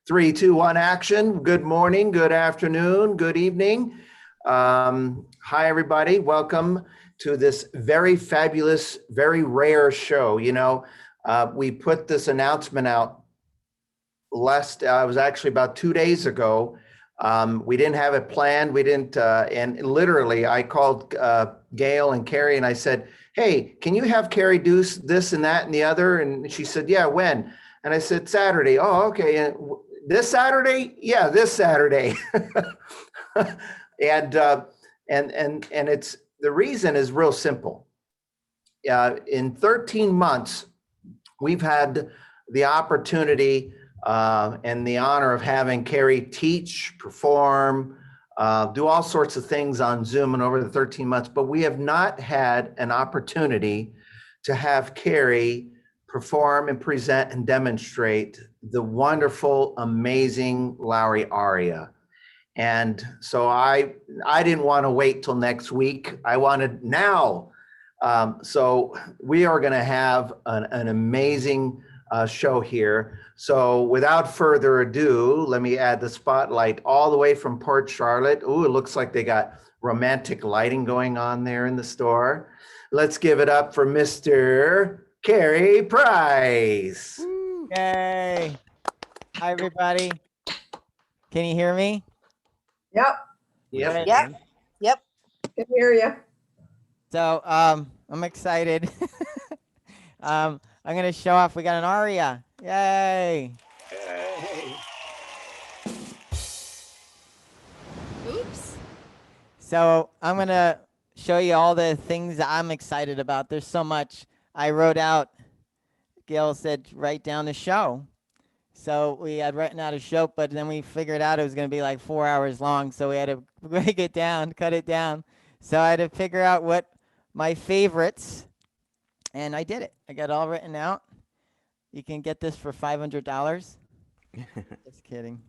3, 2, 1, action. Good morning, good afternoon, good evening. Hi, everybody. Welcome to this very fabulous, very rare show. You know, we put this announcement out it was actually about 2 days ago. We didn't have it planned. We didn't, and literally I called Gail and Cary and I said, hey, can you have Cary do this and that and the other? And she said, yeah, when? And I said, Saturday. Oh, okay. And this Saturday? Yeah, this Saturday. and it's, the reason is real simple. In 13 months, we've had the opportunity and the honor of having Cary teach, perform, do all sorts of things on Zoom and over the 13 months, but we have not had an opportunity to have Cary perform and present and demonstrate the wonderful, amazing Lowrey Aria. And so I didn't want to wait till next week. I wanted now. So we are going to have an amazing show here. So without further ado, let me add the spotlight all the way from Port Charlotte. Ooh, it looks like they got romantic lighting going on there in the store. Let's give it up for Mr. Cary Price. Yay. Hi, everybody. Can you hear me? Yep. Yep. Yep. Can hear you. So I'm excited. I'm going to show off. We got an aria. Yay. Hey. Oops. So I'm going to show you all the things that I'm excited about. There's so much. I wrote out, Gail said, write down the show. So we had written out a show, but then we figured out it was going to be like 4 hours long. So we had to break it down, cut it down. So I had to figure out what my favorites, and I did it. I got it all written out. You can get this for $500. Just kidding.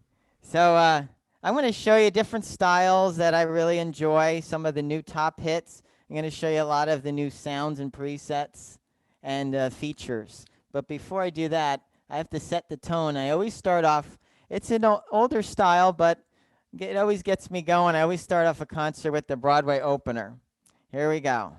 So I'm going to show you different styles that I really enjoy, some of the new top hits. I'm going to show you a lot of the new sounds and presets and features. But before I do that, I have to set the tone. I always start off, it's an older style, but it always gets me going. I always start off a concert with the Broadway opener. Here we go.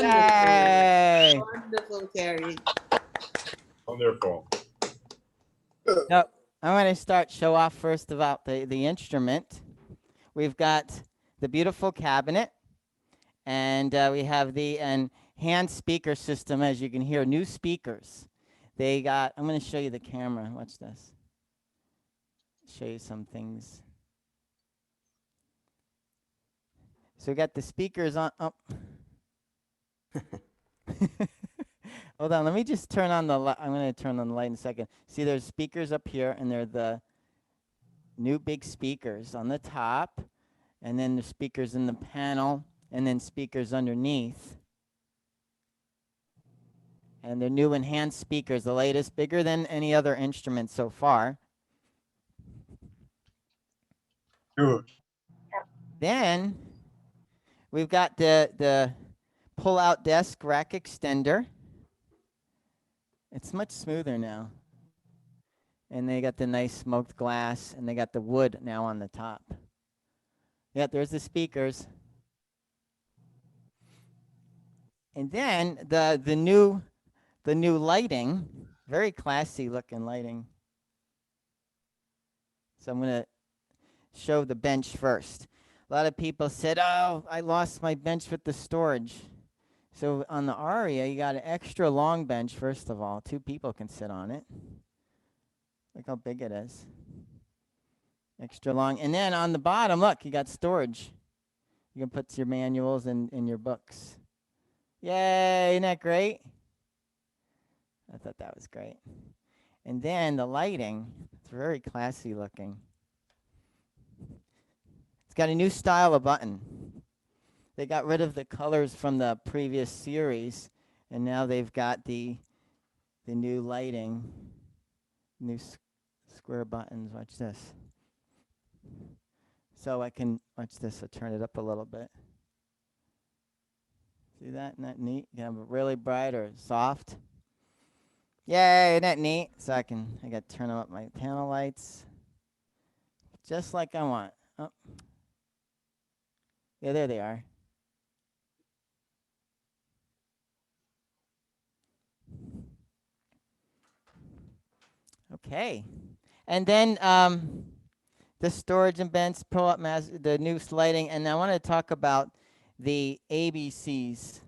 Yay! Wonderful, Cary. Wonderful. So I'm going to show off first about the instrument. We've got the beautiful cabinet, and we have the hand speaker system, as you can hear, new speakers. I'm going to show you the camera. Watch this. Show you some things. So we got the speakers on. Oh. Hold on, let me just turn on the light. I'm going to turn on the light in a second. See, there's speakers up here, and they're the new big speakers on the top, and then the speakers in the panel, and then speakers underneath. And they're new enhanced speakers, the latest, bigger than any other instrument so far. Good. Then we've got the pull-out desk rack extender. It's much smoother now. And they got the nice smoked glass, and they got the wood now on the top. Yeah, there's the speakers. And then the new lighting, very classy looking lighting. So I'm going to show the bench first. A lot of people said, oh, I lost my bench with the storage. So on the Aria, you got an extra long bench, first of all. 2 people can sit on it. Look how big it is. Extra long. And then on the bottom, look, you got storage. You can put your manuals and your books. Yay, isn't that great? I thought that was great. And then the lighting, it's very classy looking. It's got a new style of button. They got rid of the colors from the previous series, and now they've got the new lighting, new square buttons. Watch this. So I can, watch this, I'll turn it up a little bit. See that? Isn't that neat? You can have it really bright or soft. Yay, isn't that neat? So I got to turn up my panel lights just like I want. Oh. Yeah, there they are. Okay. And then the storage and bench, pull-up mass, the new lighting, and I want to talk about the ABCs,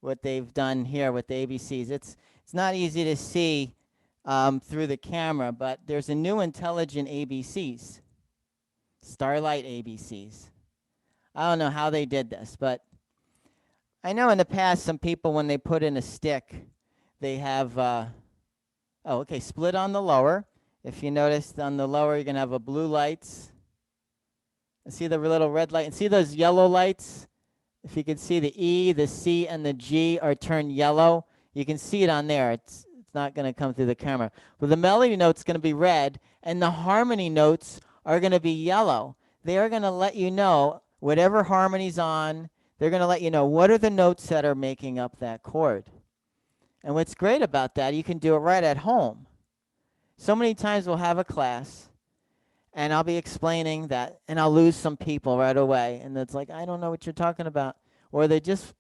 what they've done here with the ABCs. It's not easy to see through the camera, but there's a new intelligent ABCs, Starlight ABCs. I don't know how they did this, but I know in the past some people, when they put in a stick, they have, split on the lower. If you noticed on the lower, you're going to have a blue lights. And see the little red light? And see those yellow lights? If you can see the E, the C, and the G are turned yellow, you can see it on there. It's not going to come through the camera. But the melody note's going to be red, and the harmony notes are going to be yellow. They are going to let you know whatever harmony's on. They're going to let you know what are the notes that are making up that chord. And what's great about that, you can do it right at home. So many times we'll have a class, and I'll be explaining that, and I'll lose some people right away. And it's like, I don't know what you're talking about. Or they just,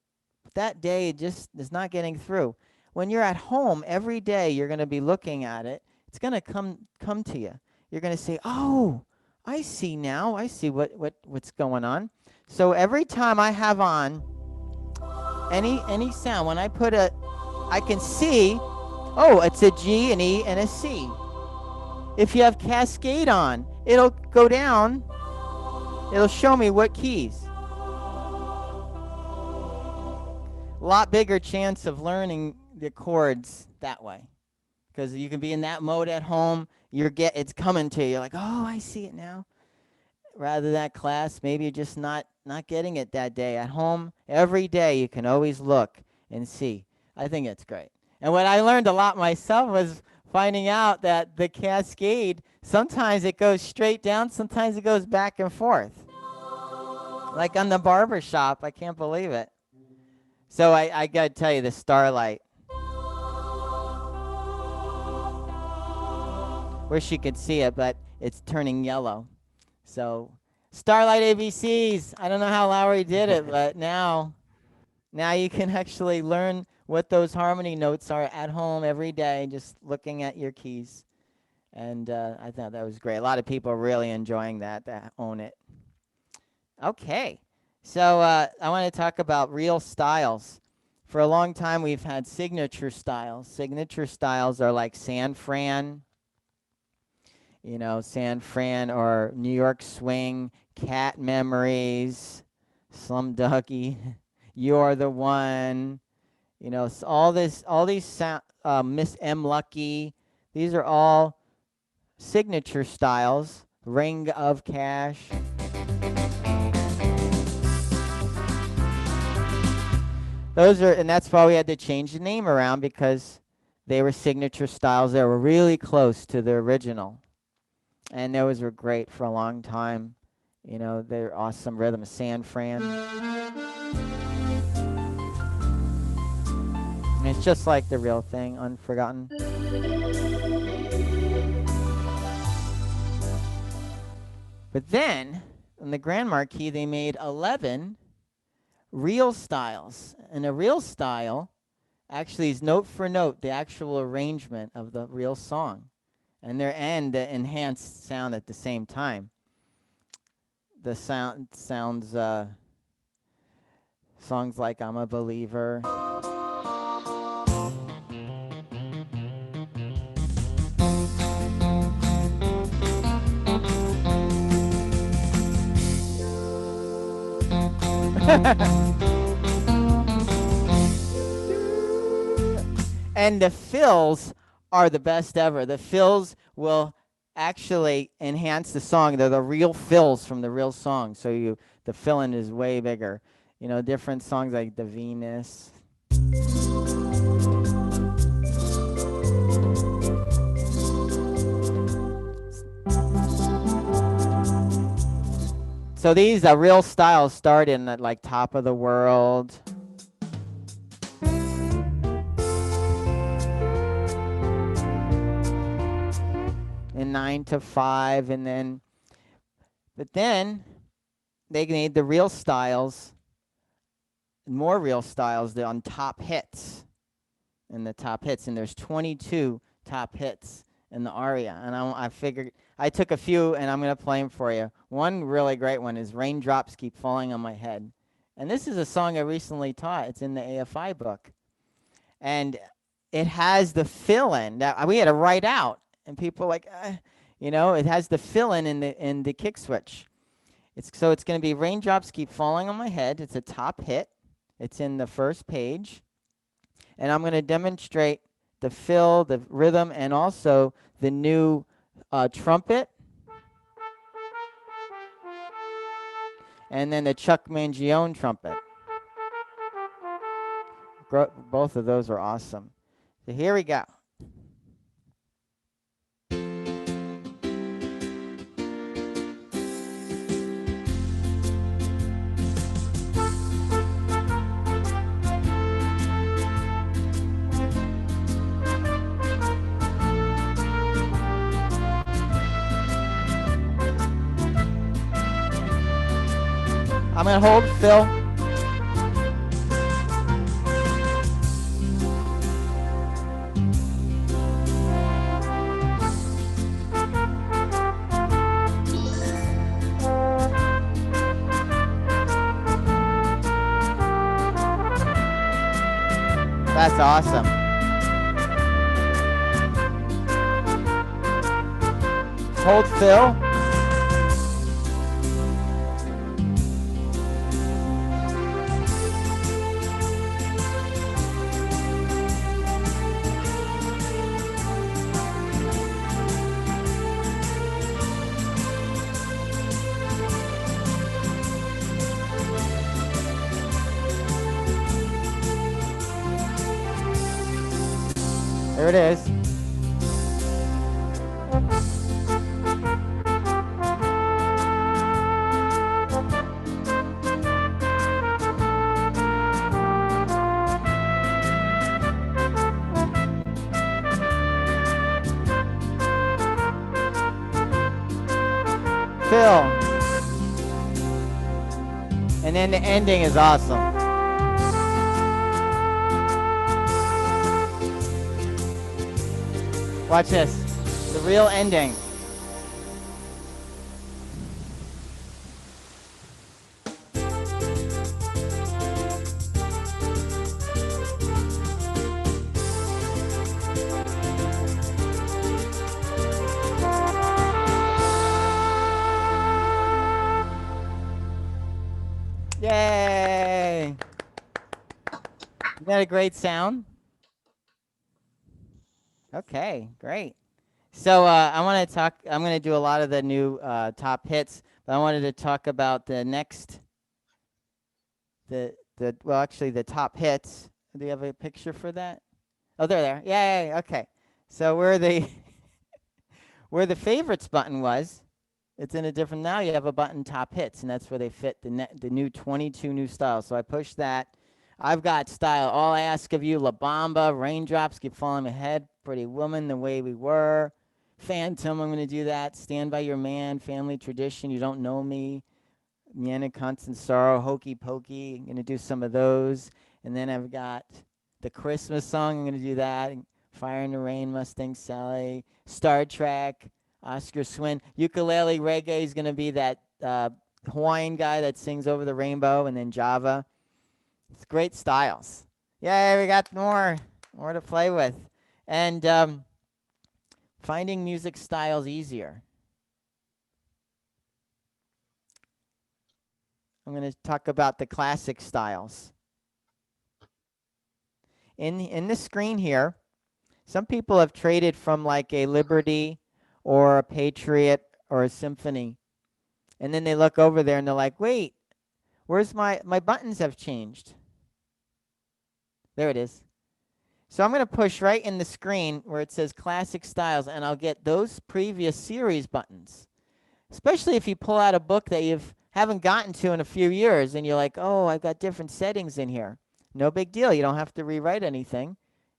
that day just is not getting through. When you're at home, every day you're going to be looking at it. It's going to come to you. You're going to say, oh, I see now. I see what's going on. So every time I have on any sound, when I put I can see, oh, it's a G, an E, and a C. If you have Cascade on, it'll go down. It'll show me what keys. A lot bigger chance of learning the chords that way, because you can be in that mode at home. It's coming to you. You're like, oh, I see it now. Rather than class, maybe you're just not getting it that day. At home, every day you can always look and see. I think it's great. And what I learned a lot myself was finding out that the Cascade, sometimes it goes straight down, sometimes it goes back and forth. Like on the barber shop, I can't believe it. So I got to tell you, the Starlight. Wish you could see it, but it's turning yellow. So Starlight ABCs, I don't know how Lowrey did it, but now you can actually learn what those harmony notes are at home every day, just looking at your keys. And I thought that was great. A lot of people are really enjoying that own it. Okay, so I want to talk about real styles. For a long time, we've had signature styles. Signature styles are like San Fran, San Fran, or New York Swing, Cat Memories, Slumdoggy, You're the One, you know, all these sound, Miss M Lucky. These are all signature styles. Ring of Cash. Those are, and that's why we had to change the name around, because they were signature styles that were really close to the original. And those were great for a long time. You know, they're awesome rhythm. San Fran. And it's just like the real thing, Unforgotten. But then, in the Grand Marquis, they made 11 real styles. And a real style actually is note for note the actual arrangement of the real song. And the enhanced sound at the same time. The sounds songs like I'm a Believer. And the fills are the best ever. The fills will actually enhance the song. They're the real fills from the real song. So the fill-in is way bigger. You know, different songs like The Venus. So these real styles start in like Top of the World. In 9 to 5, and then, but then they made the real styles, more real styles on top hits, and the top hits, and there's 22 top hits in the aria, and I figured I took a few, and I'm gonna play them for you. One really great one is "Raindrops Keep Falling on My Head," and this is a song I recently taught. It's in the AFI book, and it has the fill-in that we had to write out. And people are like, you know, it has the fill-in in the kick switch. It's going to be "Raindrops Keep Falling on My Head." It's a top hit. It's in the first page. And I'm going to demonstrate the fill, the rhythm, and also the new trumpet. And then the Chuck Mangione trumpet. Both of those are awesome. So here we go. I'm going to hold Phil. That's awesome. Hold Phil. There it is. Phil. And then the ending is awesome. Watch this. The real ending. Yay! Yay! You got a great sound. Okay, great. So I want to talk. I'm going to do a lot of the new top hits, but I wanted to talk about the next. Well, actually, the top hits. Do you have a picture for that? Oh, they're there. Yay! Okay. So where the where the favorites button was, it's in a different. Now you have a button top hits, and that's where they fit the new 22 new styles. So I push that. I've got style. All I ask of you: La Bamba, Raindrops Keep Falling Ahead, Pretty Woman, The Way We Were, Phantom. I'm going to do that. Stand by Your Man, Family Tradition, You Don't Know Me, Vienna Constant Sorrow, Hokey Pokey. I'm going to do some of those. And then I've got the Christmas song. I'm going to do that. Fire in the Rain, Mustang Sally, Star Trek, Oscar Swin. Ukulele reggae is going to be that Hawaiian guy that sings Over the Rainbow, and then Java. It's great styles. Yay, we got more to play with. And finding music styles easier. I'm going to talk about the classic styles. In the screen here, some people have traded from like a Liberty or a Patriot or a Symphony. And then they look over there and they're like, wait, where's my buttons have changed? There it is. So I'm going to push right in the screen where it says Classic Styles, and I'll get those previous series buttons. Especially if you pull out a book that you haven't gotten to in a few years, and you're like, oh, I've got different settings in here. No big deal. You don't have to rewrite anything.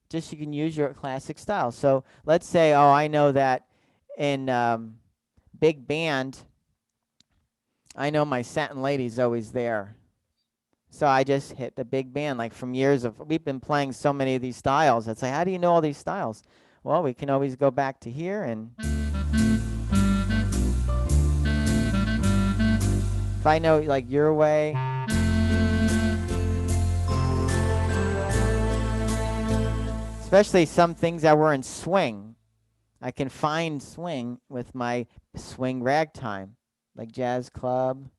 Just you can use your classic style. So let's say, oh, I know that in big band, I know my Satin Lady's always there. So I just hit the big band, like from years of, we've been playing so many of these styles. It's like, how do you know all these styles? Well, we can always go back to here, and if I know like Your Way, especially some things that were in swing, I can find swing with my swing ragtime, like Jazz Club.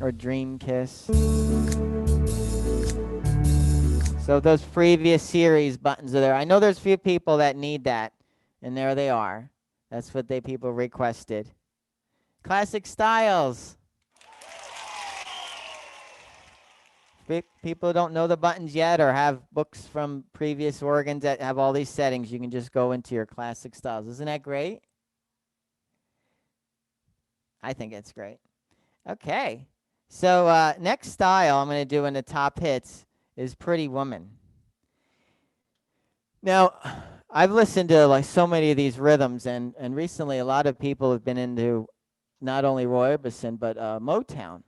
Or Dream Kiss. So those previous series buttons are there. I know there's a few people that need that, and there they are. That's what people requested. Classic styles. People don't know the buttons yet or have books from previous organs that have all these settings. You can just go into your classic styles. Isn't that great? I think it's great. Okay. So next style I'm going to do in the top hits is Pretty Woman. Now, I've listened to like so many of these rhythms, and recently a lot of people have been into not only Roy Orbison, but Motown.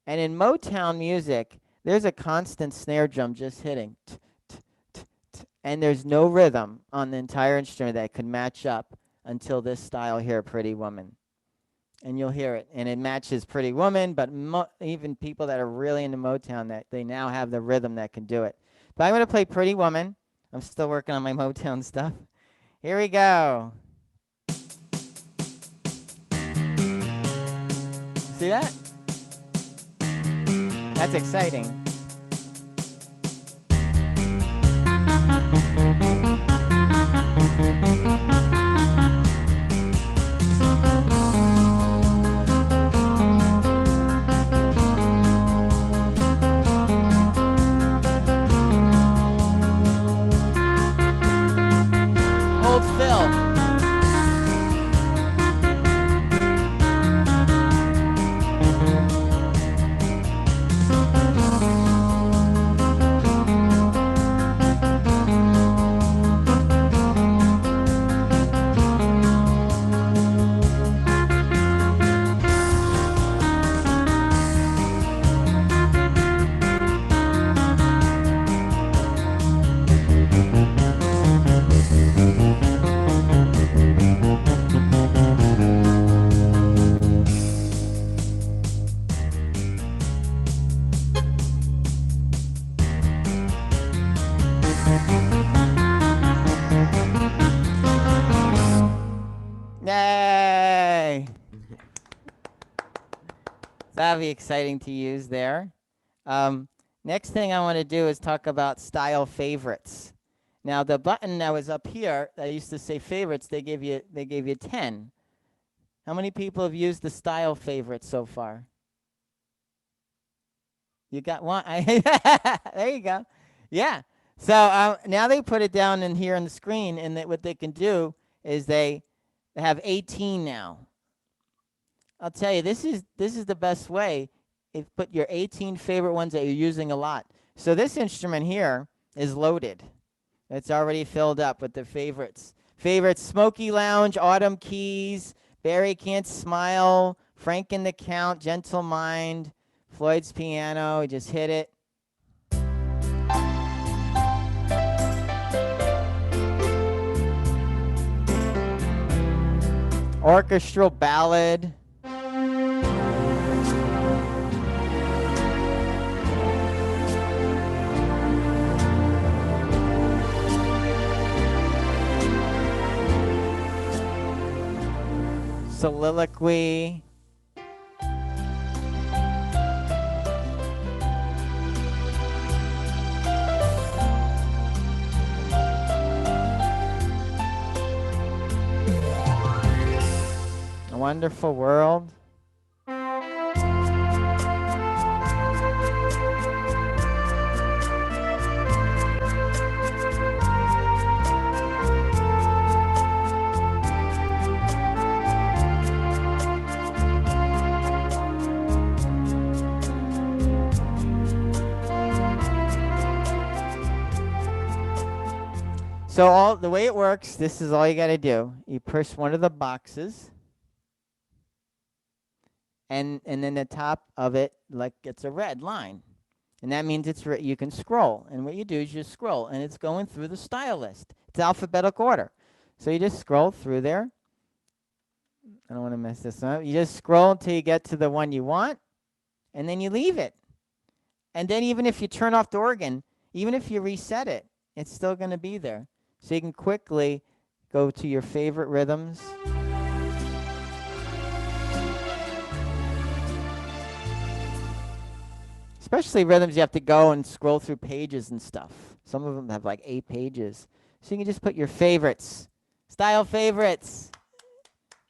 And in Motown music, there's a constant snare drum just hitting. And there's no rhythm on the entire instrument that could match up until this style here, Pretty Woman. And you'll hear it, and it matches Pretty Woman, but even people that are really into Motown, that they now have the rhythm that can do it. But I'm going to play Pretty Woman. I'm still working on my Motown stuff. Here we go. See that? That's exciting. Hold still. Yay! That'll be exciting to use there. Next thing I want to do is talk about style favorites. Now the button that was up here that used to say favorites, they gave you 10. How many people have used the style favorites so far? You got one. There you go. Yeah. So now they put it down in here on the screen, and what they can do is they have 18 now. I'll tell you, this is the best way. Put your 18 favorite ones that you're using a lot. So this instrument here is loaded. It's already filled up with the favorites. Favorites: Smoky Lounge, Autumn Keys, Barry Can't Smile, Frank and the Count, Gentle Mind, Floyd's Piano. He just hit it. Orchestral Ballad. Soliloquy. A Wonderful World. So the way it works, this is all you got to do. You push one of the boxes, and then the top of it gets a red line, and that means you can scroll. And what you do is you scroll, and it's going through the style list. It's alphabetical order, so you just scroll through there. I don't want to mess this up. You just scroll until you get to the one you want, and then you leave it. And then even if you turn off the organ, even if you reset it, it's still going to be there. So you can quickly go to your favorite rhythms. Especially rhythms you have to go and scroll through pages and stuff. Some of them have like 8 pages. So you can just put your favorites, style favorites.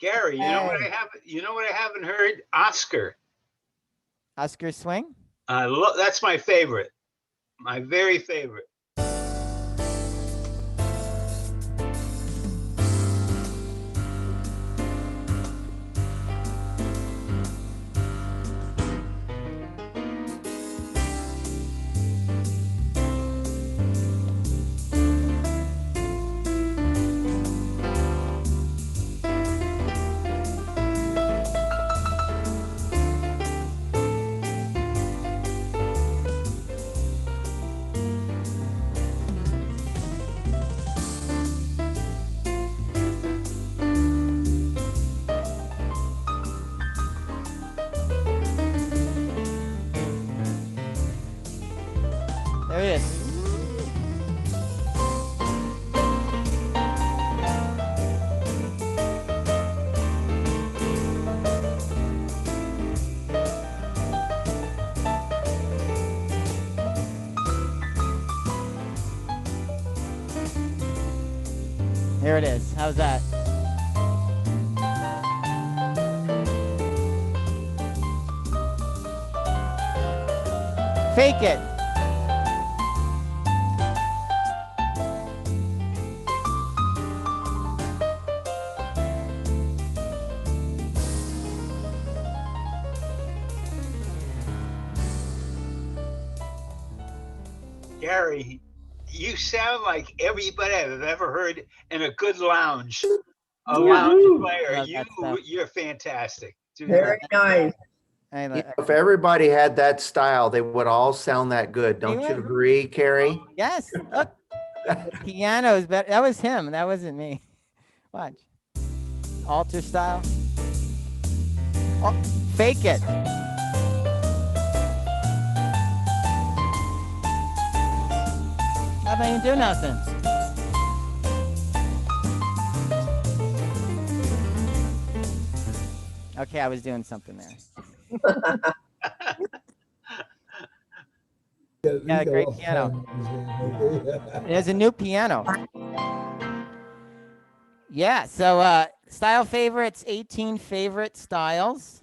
Gary, you know what I have? You know what I haven't heard? Oscar. Oscar Swing. That's my favorite. My very favorite. There it is. Here it is. How's that? Fake it. Gary, you sound like everybody I've ever heard in a good lounge. A lounge player. Love that stuff. You're fantastic. Very nice. If everybody had that style, they would all sound that good. Don't you would. agree, Cary? Yes. Look. The piano is better. That was him. That wasn't me. Watch. Alter style. Oh, fake it. Not even do nothing. Okay, I was doing something there. Yeah, a great piano. There's a new piano. Yeah, so style favorites, 18 favorite styles.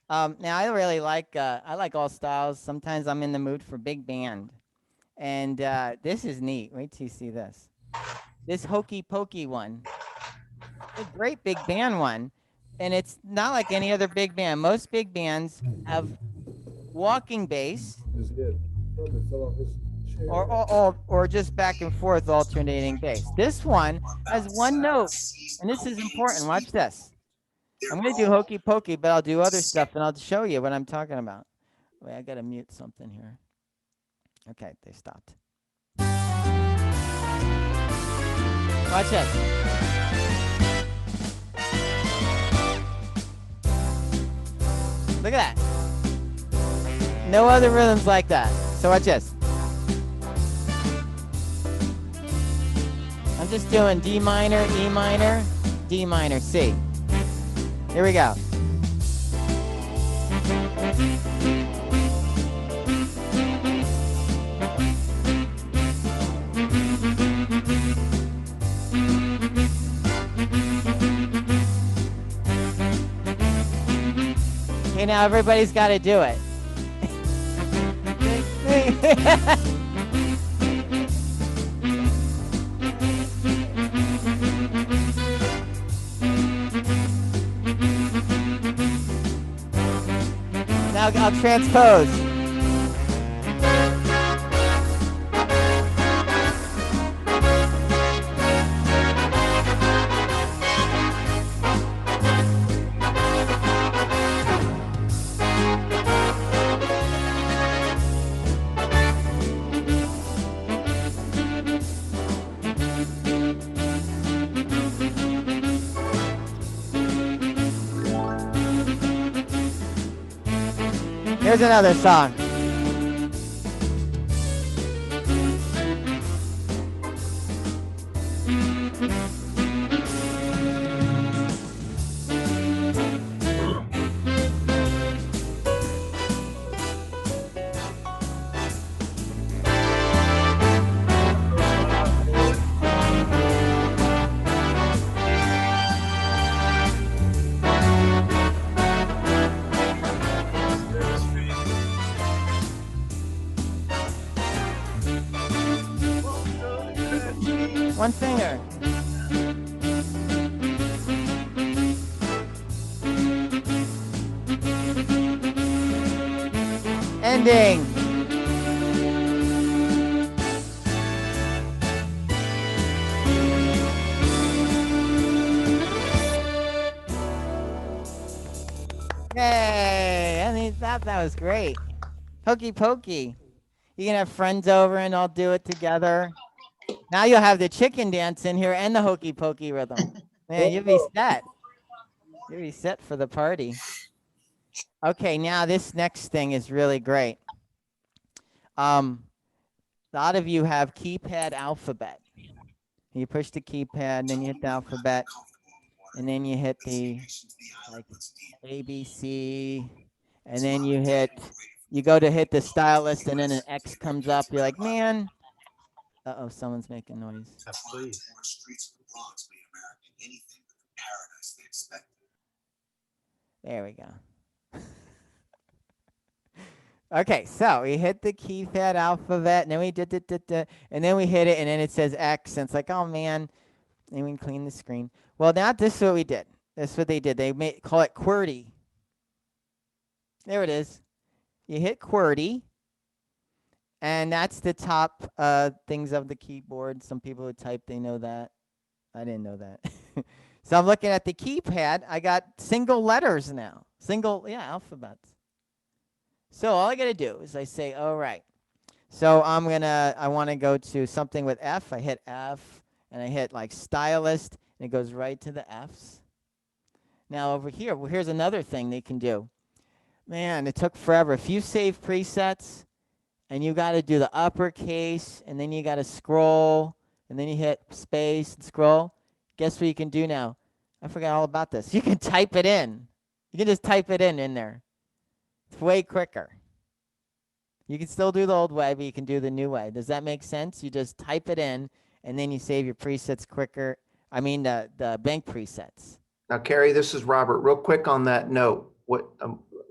Now I really like I like all styles. Sometimes I'm in the mood for big band. And this is neat. Wait till you see this. This hokey pokey one. A great big band one. And it's not like any other big band. Most big bands have walking bass or just back and forth alternating bass. This one has one note, and this is important. Watch this. I'm going to do hokey pokey, but I'll do other stuff, and I'll show you what I'm talking about. Wait, I got to mute something here. Okay, they stopped. Watch this. Look at that. No other rhythms like that. So watch this. I'm just doing D minor, E minor, D minor, C. Here we go. Okay, now everybody's got to do it. Now I'll transpose. Here's another song. One finger. Ending. Yay! I mean, that was great. Hokey pokey. You can have friends over and all do it together. Now you'll have the chicken dance in here and the hokey pokey rhythm. Man, you'll be set. You'll be set for the party. Okay, now this next thing is really great. A lot of you have keypad alphabet. You push the keypad, then you hit the alphabet, and then you hit the like ABC, and then you go to hit the stylist, and then an X comes up. You're like, man. Uh-oh, someone's making noise. Please. There we go. Okay, so we hit the keypad alphabet, and then we and then we hit it, and then it says X, and it's like, oh man, and we can clean the screen. Well, now this is what we did. That's what they did. They call it QWERTY. There it is. You hit QWERTY. And that's the top things of the keyboard. Some people who type, they know that. I didn't know that. So I'm looking at the keypad. I got single letters now. Alphabets. So all I got to do is I say, all right. So I want to go to something with F. I hit F, and I hit like stylist, and it goes right to the Fs. Now over here, well, here's another thing they can do. Man, it took forever. If you save presets, and you got to do the uppercase, and then you got to scroll, and then you hit space and scroll. Guess what you can do now? I forgot all about this. You can type it in. You can just type it in there. It's way quicker. You can still do the old way, but you can do the new way. Does that make sense? You just type it in, and then you save your presets quicker. I mean, the bank presets. Now, Cary, this is Robert. Real quick on that note, what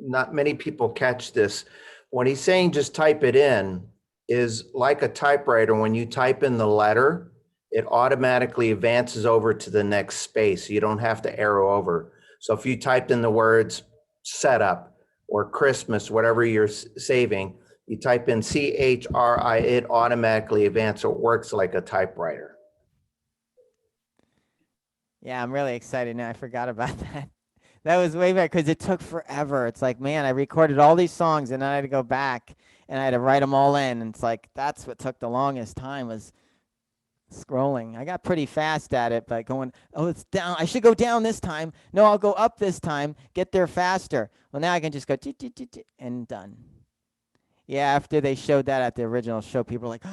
not many people catch this. When he's saying just type it in, is like a typewriter. When you type in the letter, it automatically advances over to the next space. You don't have to arrow over. So if you typed in the words setup or Christmas, whatever you're saving, you type in CHRI, it automatically advances. So it works like a typewriter. Yeah, I'm really excited now. I forgot about that. That was way better because it took forever. It's like, man, I recorded all these songs and then I had to go back and I had to write them all in. And it's like, that's what took the longest time was scrolling. I got pretty fast at it, but going, oh, it's down. I should go down this time. No, I'll go up this time. Get there faster. Well, now I can just go and done. Yeah, after they showed that at the original show, people were like,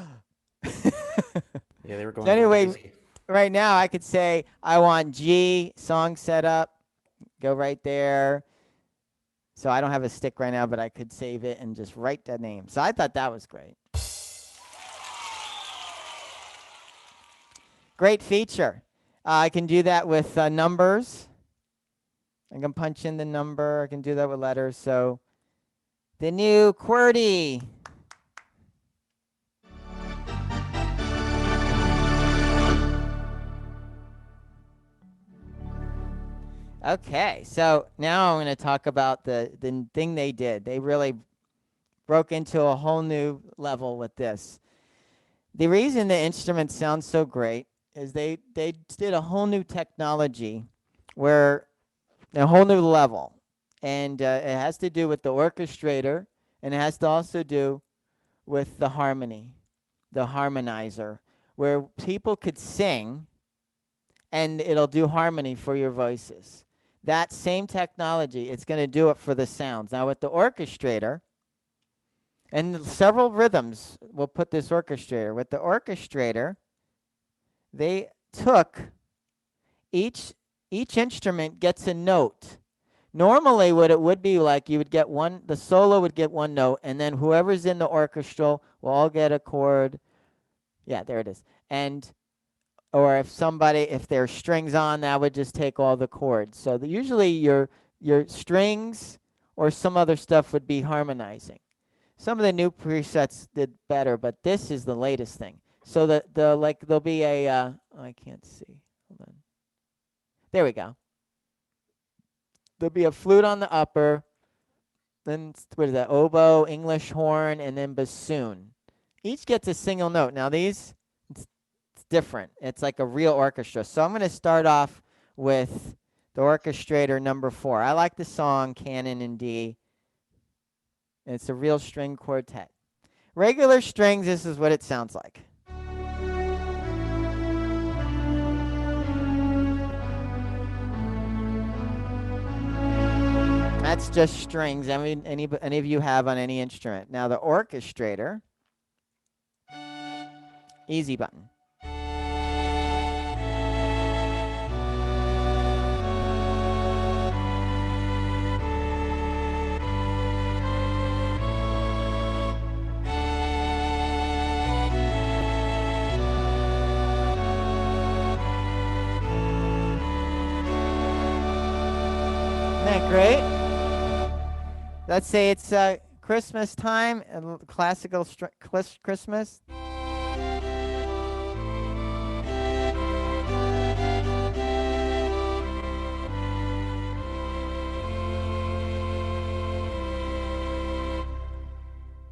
Yeah, they were going. So anyway, crazy. right now I could say I want G song setup. Go right there. So I don't have a stick right now, but I could save it and just write that name. So I thought that was great. Great feature. I can do that with numbers. I can punch in the number. I can do that with letters. So the new QWERTY. Okay, so now I'm going to talk about the thing they did. They really broke into a whole new level with this. The reason the instrument sounds so great is they did a whole new technology where a whole new level. And it has to do with the orchestrator, and it has to also do with the harmony, the harmonizer, where people could sing and it'll do harmony for your voices. That same technology, it's going to do it for the sounds. Now with the orchestrator, and several rhythms will put this orchestrator. With the orchestrator, they took each instrument gets a note. Normally what it would be like, you would get one, the solo would get one note, and then whoever's in the orchestral will all get a chord. Yeah, there it is. And or if there's strings on, that would just take all the chords. So usually your strings or some other stuff would be harmonizing. Some of the new presets did better, but this is the latest thing. So there'll be a oh, I can't see. Hold on. There we go. There'll be a flute on the upper, then what is that? Oboe, English horn, and then bassoon. Each gets a single note. Now these, it's different. It's like a real orchestra. So I'm going to start off with the orchestrator number 4. I like the song Canon in D. It's a real string quartet. Regular strings, this is what it sounds like. That's just strings. I mean, any of you have on any instrument. Now the orchestrator, easy button. Isn't that great? Let's say it's Christmas time, classical Christmas.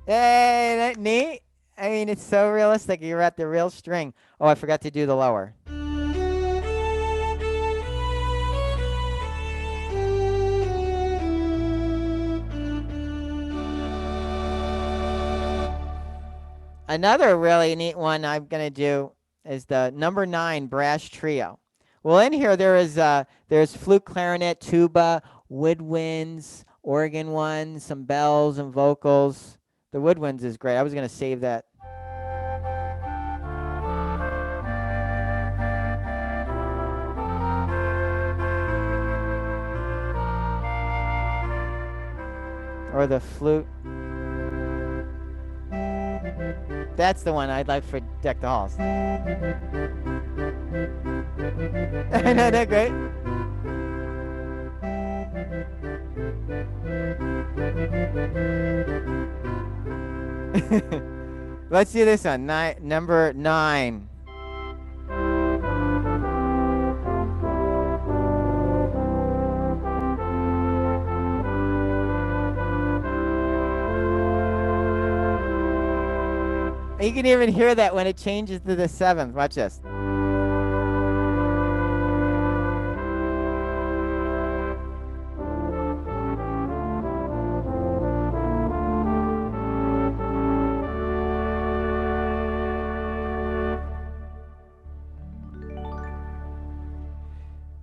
Hey, isn't that neat? I mean, it's so realistic. You're at the real string. Oh, I forgot to do the lower. Another really neat one I'm going to do is the number 9 brass trio. Well, in here there's flute, clarinet, tuba, woodwinds, organ one, some bells and vocals. The woodwinds is great. I was going to save that. or the flute. That's the one I'd like for Deck the Halls. I know, they're great. Let's do this one. Number 9. You can even hear that when it changes to the 7th. Watch this.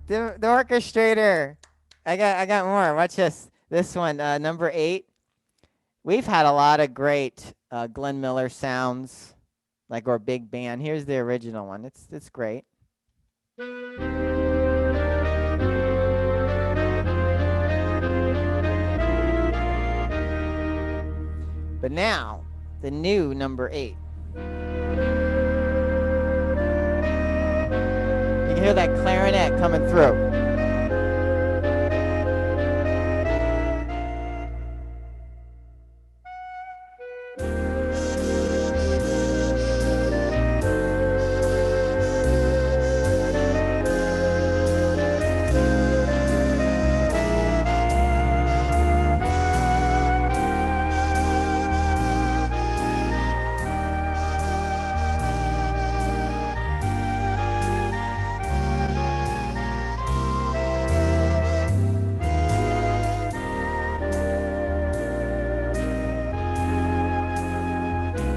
The orchestrator. I got more. Watch this. This one, number 8. We've had a lot of great Glenn Miller sounds, like our big band. Here's the original one. It's great. But now, the new number 8. You can hear that clarinet coming through.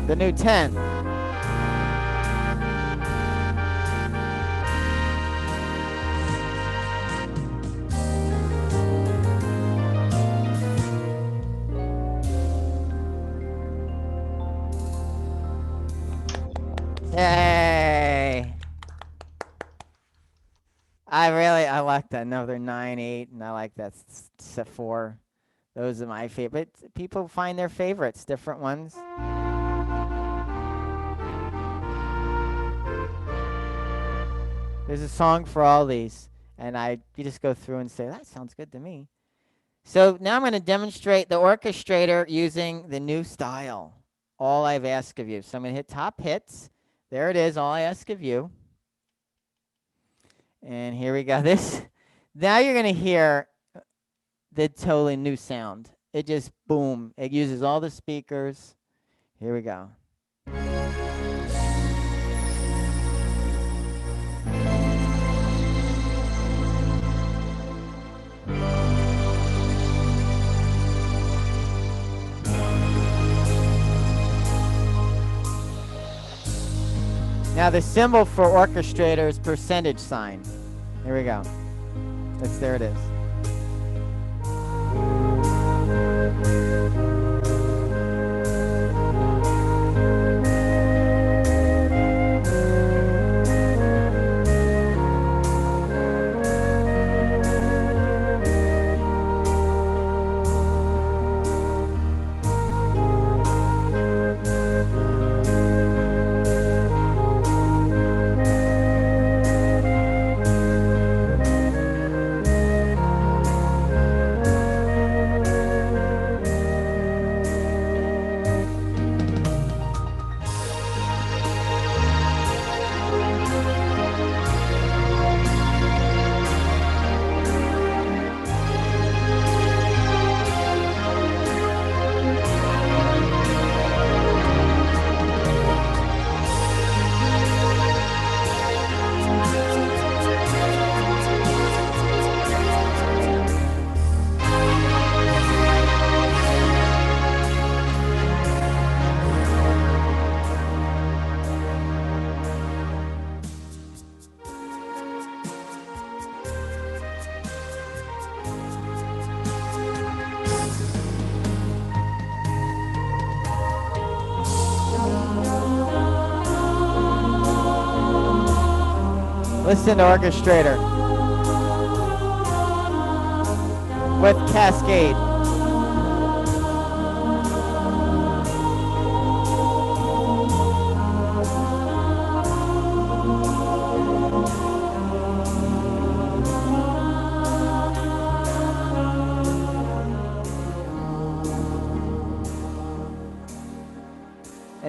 The new 10. Yay! I like that another 9, 8, and I like that 4. Those are my favorite. People find their favorites, different ones. There's a song for all these, and you just go through and say, that sounds good to me. So now I'm going to demonstrate the orchestrator using the new style, all I've asked of you. So I'm going to hit top hits. There it is, all I ask of you. And here we go. Now you're going to hear the totally new sound. It just, boom. It uses all the speakers. Here we go. Now the symbol for orchestrator is percentage sign. Here we go. There it is. Listen to orchestrator with Cascade.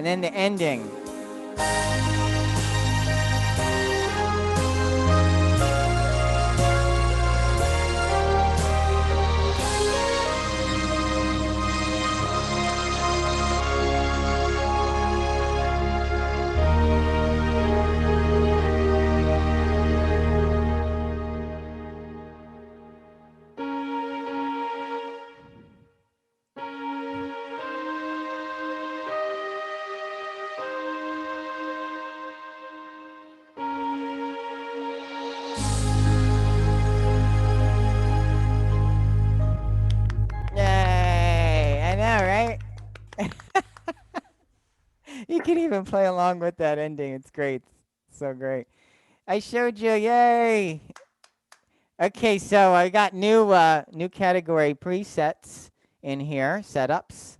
then the ending. Yay! I know, right? You can even play along with that ending. It's great. So great. I showed you. Yay! Okay, so I got new category presets in here. Setups,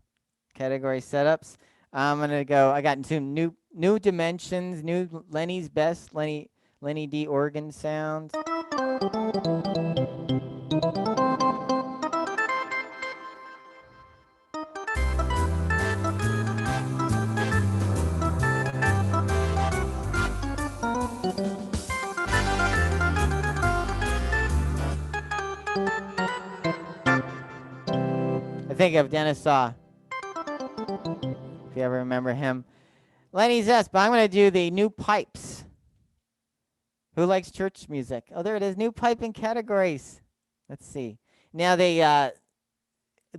category setups. I'm gonna go. I got some new dimensions. New Lenny's best. Lenny D organ sounds. I think of Dennis Saw, if you ever remember him. Lenny's S, but I'm going to do the new pipes. Who likes church music? Oh, there it is, new piping categories. Let's see. Now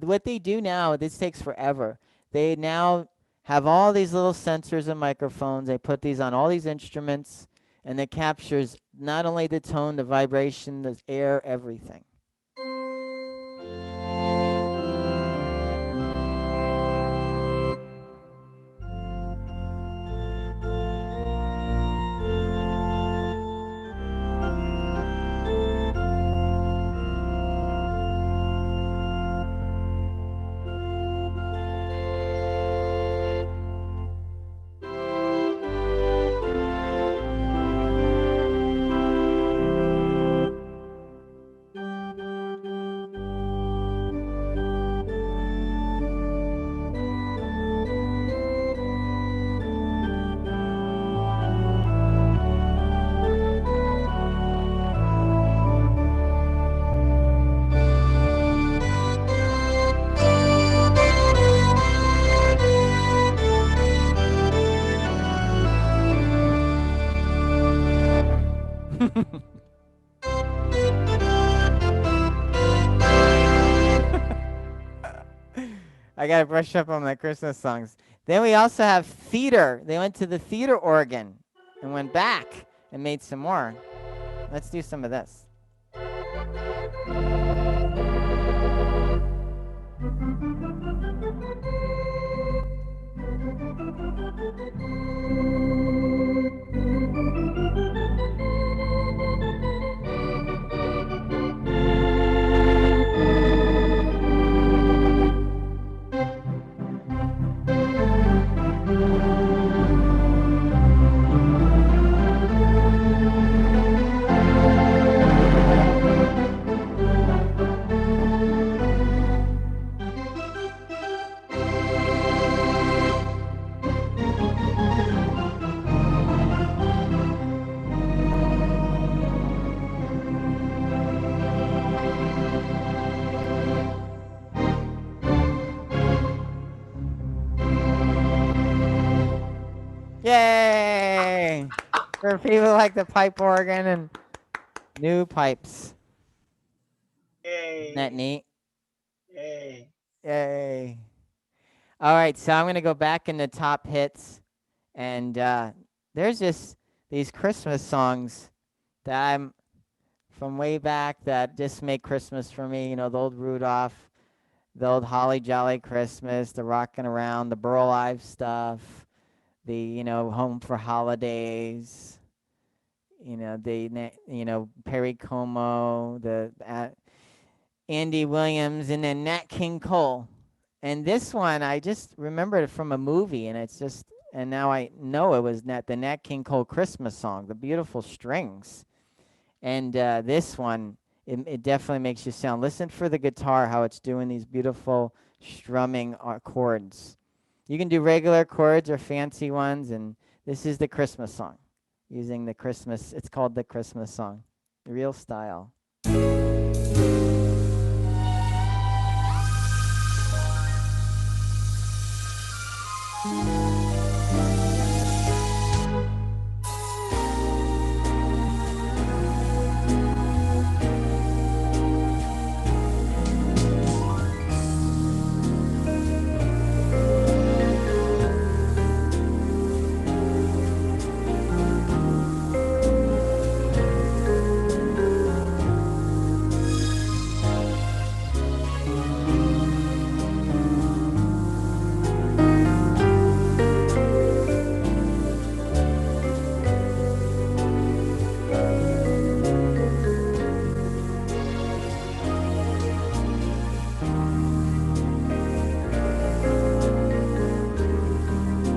what they do now, this takes forever. They now have all these little sensors and microphones. They put these on all these instruments, and it captures not only the tone, the vibration, the air, everything. I got to brush up on my Christmas songs. Then we also have theater. They went to the theater organ and went back and made some more. Let's do some of this. Yay! For people like the pipe organ and new pipes. Yay. Isn't that neat? Yay. Yay. All right, so I'm going to go back in the top hits. And there's just these Christmas songs that I'm from way back that just make Christmas for me. You know, the old Rudolph, the old Holly Jolly Christmas, the Rockin' Around, the Burl Ives stuff, the, you know, Home for Holidays, you know, Perry Como, the Andy Williams, and then Nat King Cole. And this one, I just remembered it from a movie, and it's just, and now I know it was the Nat King Cole Christmas song, the beautiful strings. And this one, it definitely makes you sound. Listen for the guitar, how it's doing these beautiful strumming chords. You can do regular chords or fancy ones, and this is the Christmas song. Using the Christmas, it's called the Christmas song. Real style.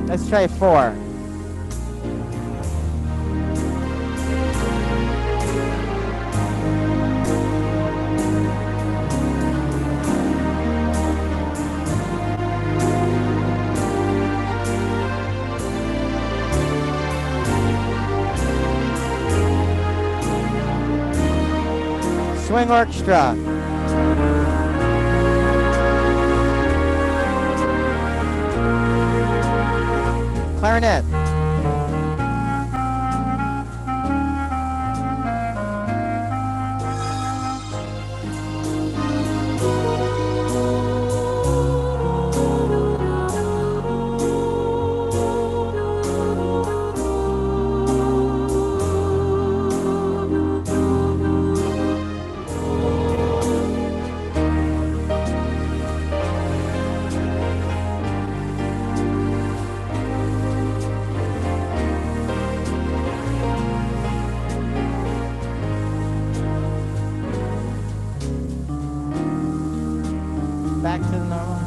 Let's try 4. Swing orchestra. Clarinet. Back to the normal.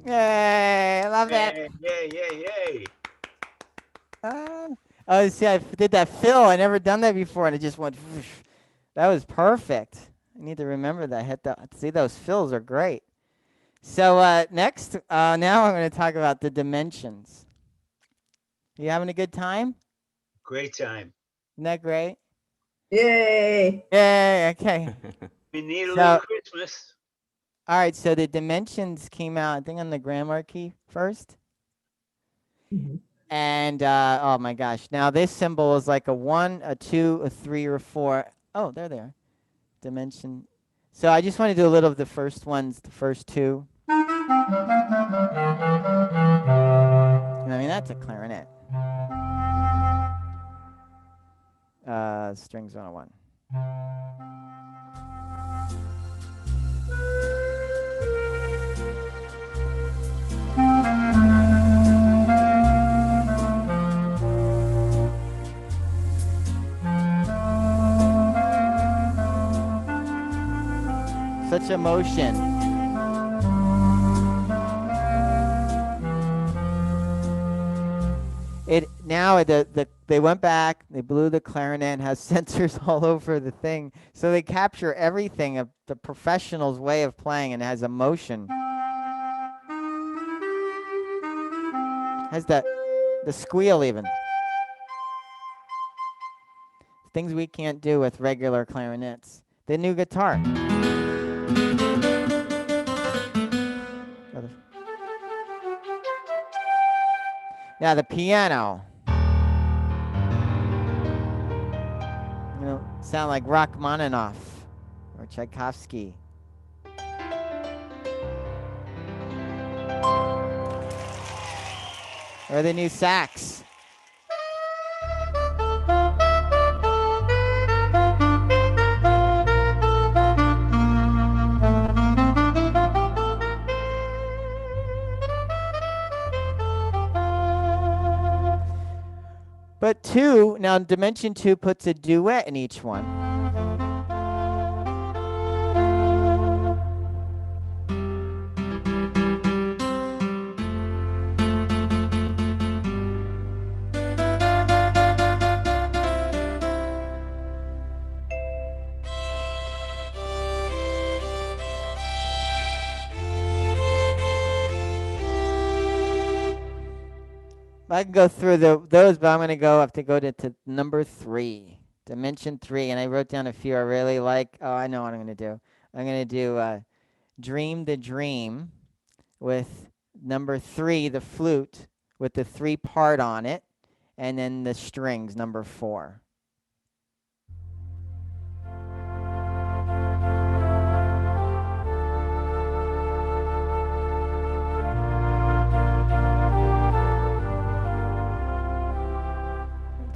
Yay! I love that. Yay, yay, yay, yay. Oh, see, I did that fill. I never done that before, and it just went. Whoosh. That was perfect. I need to remember that. Hit the. See, those fills are great. So next, now I'm going to talk about the dimensions. You having a good time? Great time. Isn't that great? Yay. Yay! Okay. We need a So- little Christmas. All right. So the dimensions came out, I think, on the grammar key first. Mhm. And oh my gosh, now this symbol is like a 1, a 2, a 3, or 4. Oh, there they are. Dimension. So I just want to do a little of the first ones, the first 2. I mean, that's a clarinet. Strings 101. Such emotion. It now they went back, they blew the clarinet, and has sensors all over the thing, so they capture everything of the professional's way of playing, and it has emotion. Has the squeal even. Things we can't do with regular clarinets. The new guitar. Now the piano. You know, sound like Rachmaninoff or Tchaikovsky. Or the new sax. But 2, now dimension 2 puts a duet in each one. I can go through those, but I'm going to have to go to number 3, dimension 3, and I wrote down a few I really like. Oh, I know what I'm going to do. I'm going to do Dream the Dream with number 3, the flute with the 3-part on it, and then the strings, number 4.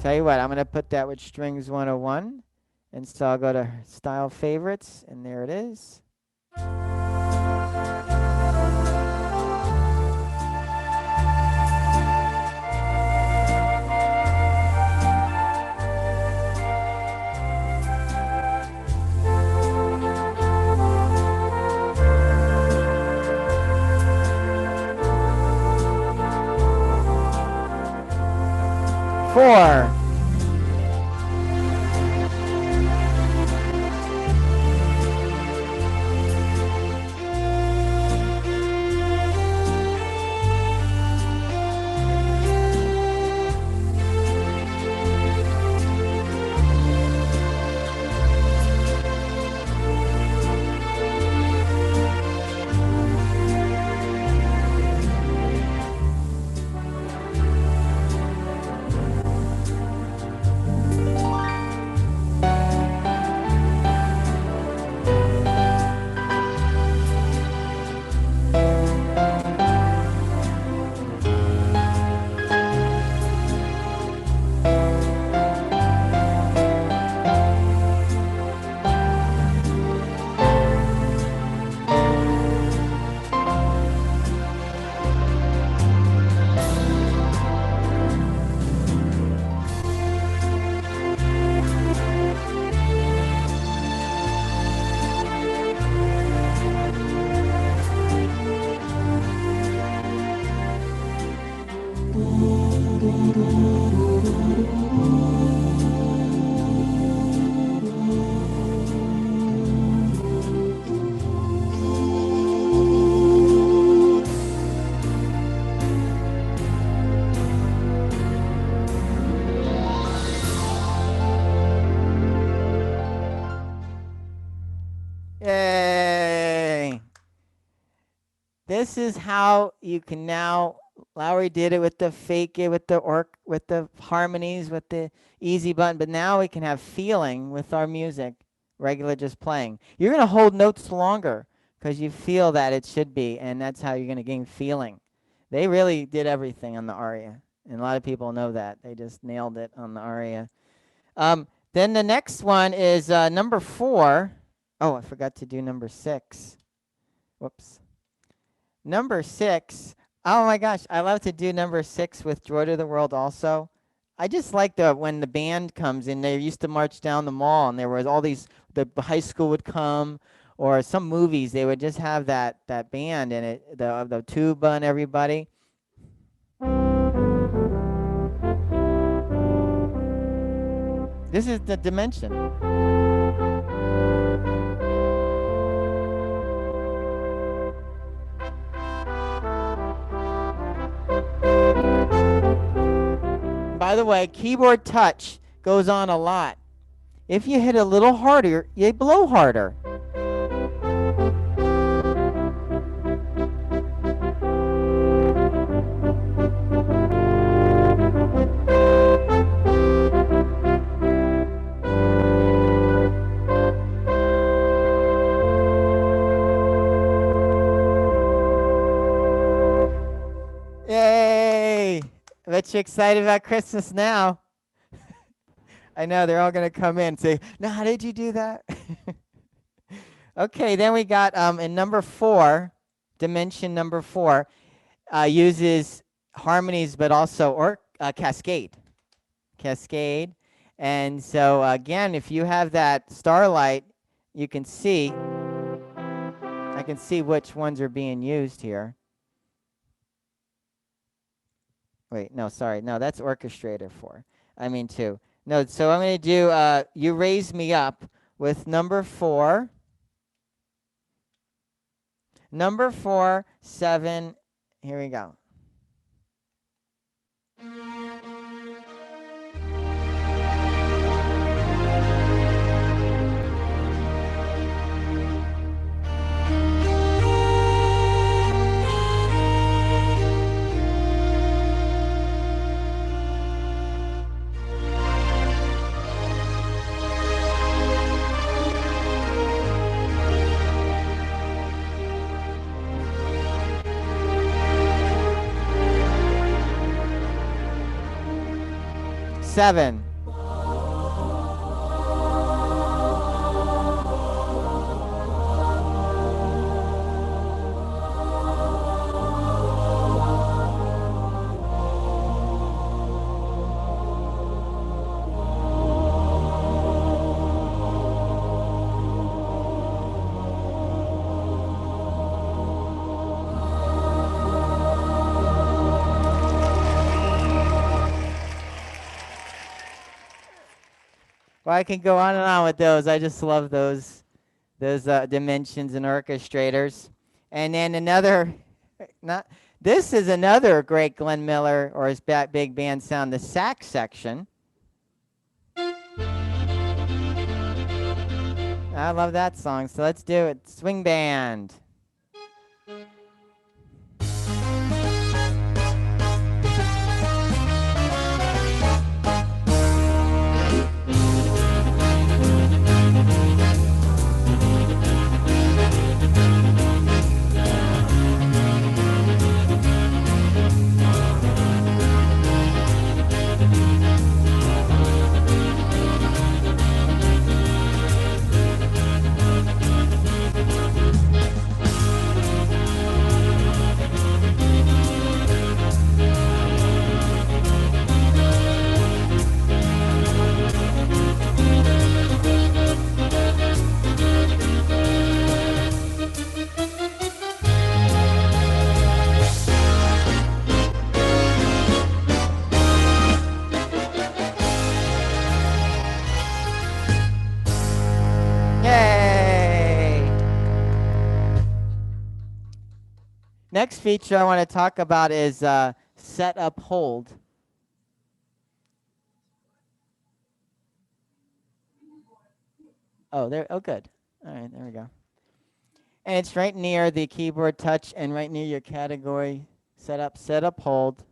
Tell you what, I'm going to put that with Strings 101. And so I'll go to Style Favorites, and there it is. Four. Yay! This is how you can now. Lowrey did it with the fake it, with the harmonies, with the easy button. But now we can have feeling with our music, regular just playing. You're gonna hold notes longer because you feel that it should be, and that's how you're gonna gain feeling. They really did everything on the aria, and a lot of people know that. They just nailed it on the aria. Then the next one is number 4. Oh, I forgot to do number 6. Whoops. Number 6. Oh my gosh, I love to do number 6 with Joy to the World also. I just like when the band comes in. They used to march down the mall, and there was all these. The high school would come, or some movies they would just have that band in it, the tuba and everybody. This is the dimension. By the way, keyboard touch goes on a lot. If you hit a little harder, you blow harder. Yay! I bet you're excited about Christmas now. I know they're all going to come in and say, "No, how did you do that?" Okay, then we got in number 4, dimension number 4, uses harmonies but also cascade. Cascade. And so again, if you have that starlight, you can see, I can see which ones are being used here. Wait, no, sorry. No, that's orchestrator 4. I mean 2. No, so I'm going to do You Raise Me Up with number 4. Number 4, 7. Here we go. Seven. Well, I can go on and on with those. I just love those dimensions and orchestrators. And then another, this is another great Glenn Miller or his big band sound, the sax section. I love that song, so let's do it. Swing band. Next feature I want to talk about is set up hold. Oh, there. Oh, good. All right, there we go. And it's right near the keyboard touch and right near your category set up hold.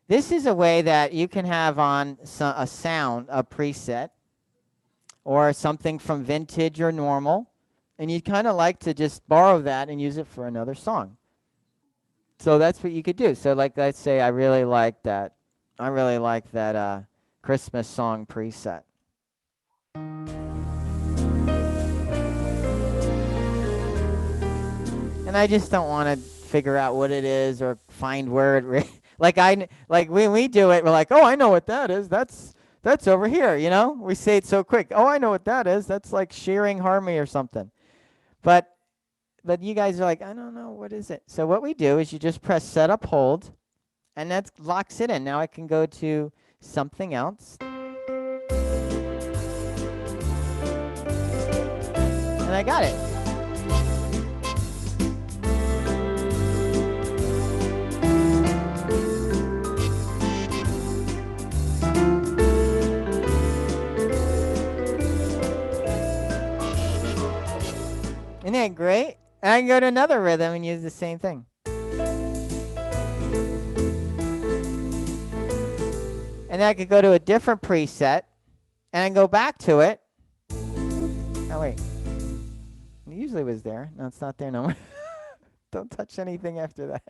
This is a way that you can have on a sound, a preset, or something from vintage or normal, and you kind of like to just borrow that and use it for another song. So that's what you could do. So like, let's say I really like that Christmas song preset. And I just don't want to figure out what it is or find where it like when we do it, we're like, oh, I know what that is. That's over here, you know? We say it so quick. Oh, I know what that is. That's like shearing harmony or something. But you guys are like, I don't know, what is it? So what we do is you just press set up hold, and that locks it in. Now I can go to something else. And I got it. Isn't that great? And I can go to another rhythm and use the same thing. And then I could go to a different preset and I go back to it. Oh, wait. It usually was there. No, it's not there no more. Don't touch anything after that.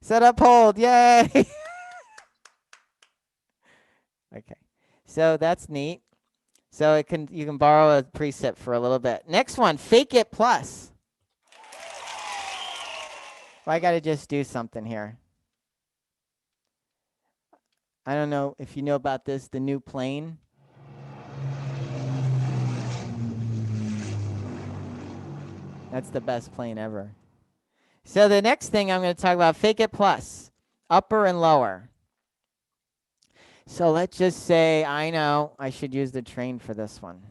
Set up hold. Yay! Okay. So that's neat. So you can borrow a preset for a little bit. Next one, Fake It Plus. Well, I got to just do something here. I don't know if you know about this, the new plane. That's the best plane ever. So the next thing I'm going to talk about, Fake It Plus, upper and lower. So let's just say, I know I should use the train for this one.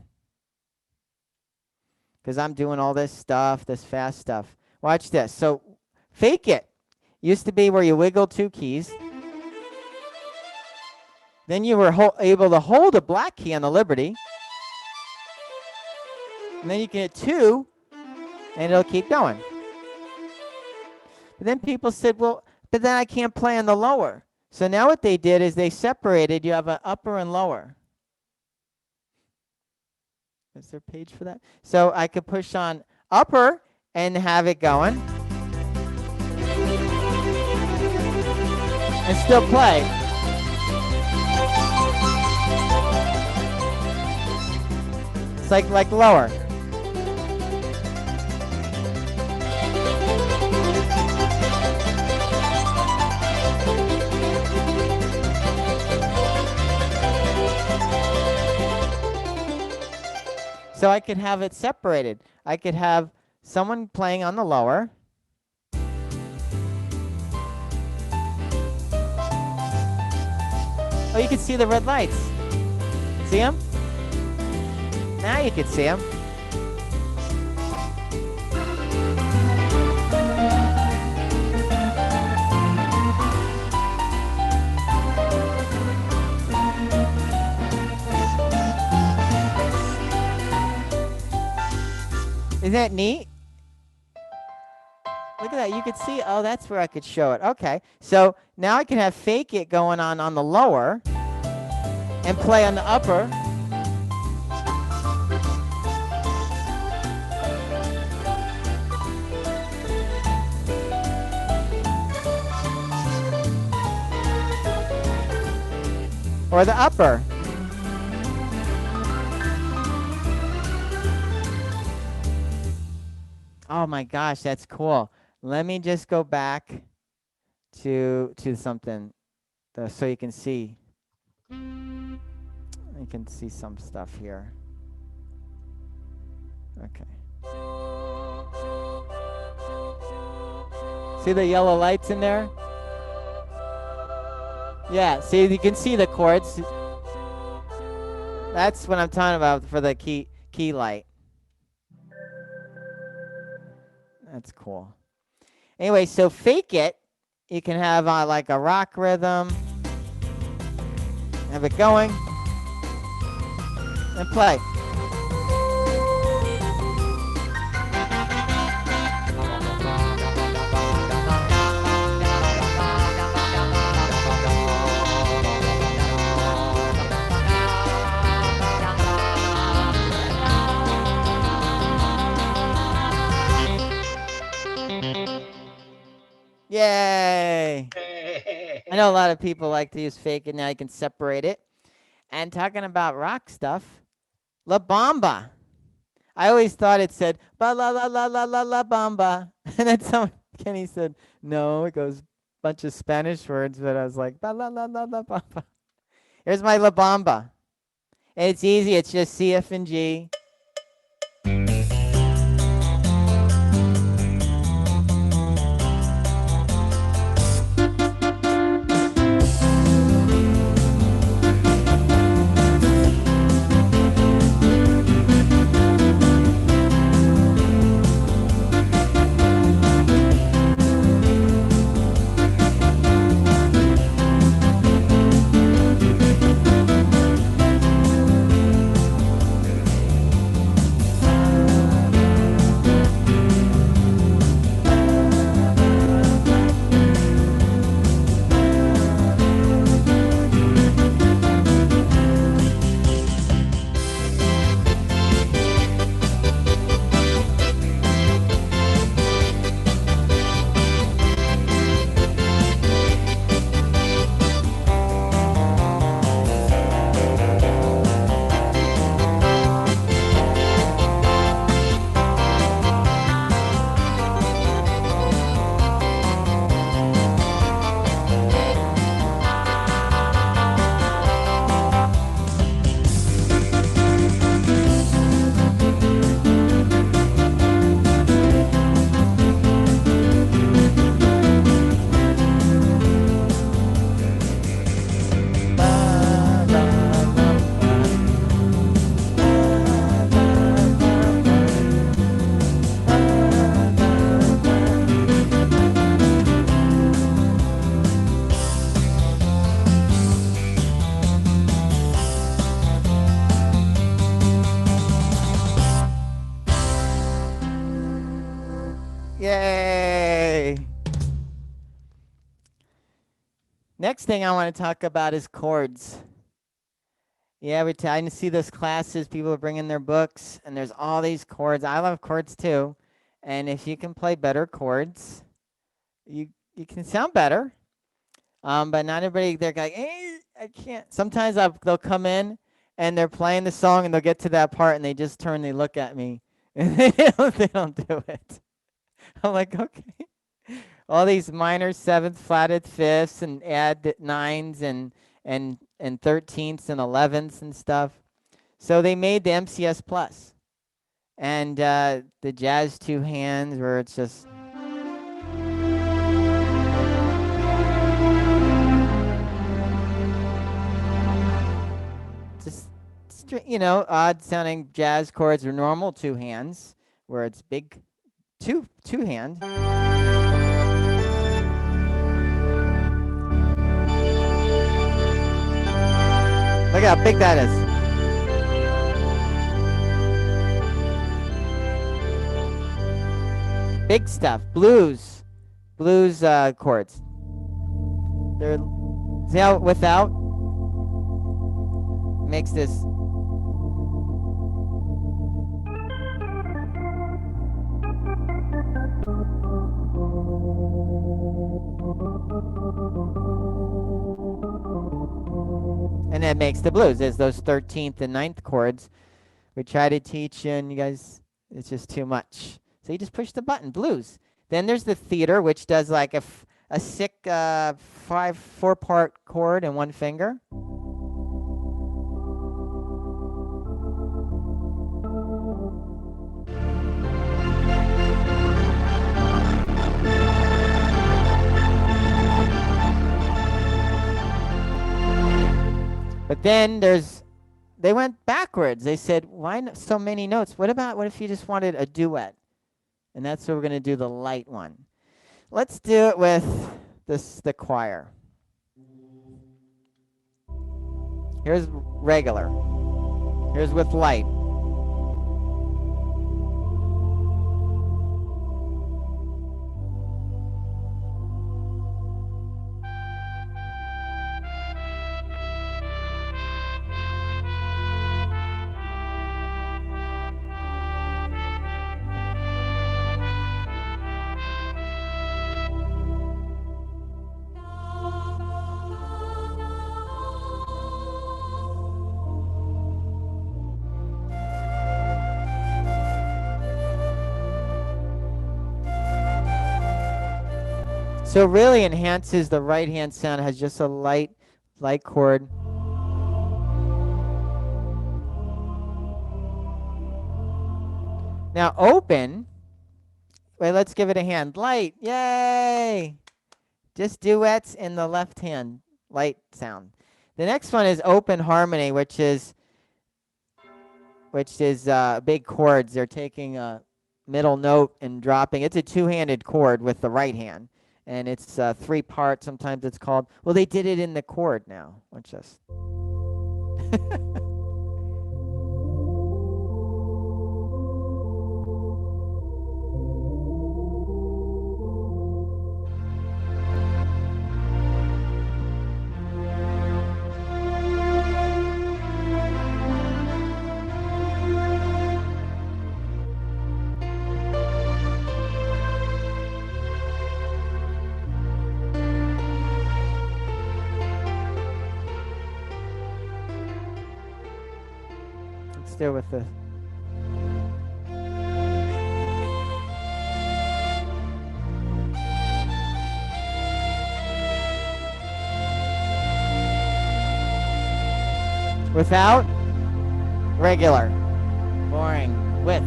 Because I'm doing all this stuff, this fast stuff. Watch this. So Fake It used to be where you wiggle 2 keys. Then you were able to hold a black key on the Liberty. And then you can hit 2, and it'll keep going. But then people said, well, but then I can't play on the lower. So now what they did is they separated. You have an upper and lower. Is there a page for that? So I could push on upper and have it going. And still play. It's like lower. So I could have it separated. I could have someone playing on the lower. Oh, you can see the red lights. See them? Now you can see them. Isn't that neat? Look at that. You could see, oh, that's where I could show it. Okay. So now I can have Fake It going on the lower and play on the upper. Or the upper. Oh my gosh, that's cool. Let me just go back to something so you can see. You can see some stuff here. Okay. See the yellow lights in there? Yeah, see, you can see the chords. That's what I'm talking about for the key light. That's cool. Anyway, so Fake It, you can have like a rock rhythm. Have it going. And play. Yay! I know a lot of people like to use Fake It. Now you can separate it. And talking about rock stuff, La Bamba. I always thought it said ba la la la la la la bamba, and then Kenny said no, it goes bunch of Spanish words, but I was like ba la la la la bamba. Here's my La Bamba. It's easy. It's just C, F, and G. Yay! Next thing I want to talk about is chords. Yeah, I see those classes, people are bringing their books, and there's all these chords. I love chords too. And if you can play better chords, you can sound better. But not everybody, they're like, I can't. Sometimes they'll come in and they're playing the song and they'll get to that part and they just turn, they look at me and they don't do it. I'm like, okay. All these minor seventh, flatted fifths and add nines and 13ths and 11ths and stuff. So they made the MCS Plus and the jazz two hands where it's just. Just odd sounding jazz chords are normal two hands, where it's big two hand. Look how big that is. Big stuff. Blues chords. They're, see how without makes this. And that makes the blues. There's those 13th and 9th chords we try to teach you, and you guys, it's just too much. So you just push the button, blues. Then there's the theater, which does like a sick 4-part chord in one finger. But then they went backwards. They said, why so many notes? What if you just wanted a duet? And that's what we're going to do, the light one. Let's do it with the choir. Here's regular. Here's with light. So it really enhances the right hand sound. It has just a light chord. Now open. Wait, let's give it a hand. Light, yay! Just duets in the left hand, light sound. The next one is open harmony, which is big chords. They're taking a middle note and dropping. It's a two-handed chord with the right hand, and it's 3-part. Sometimes it's called. Well, they did it in the chord now. Let's just. Let's do it with the. Without, regular, boring, with.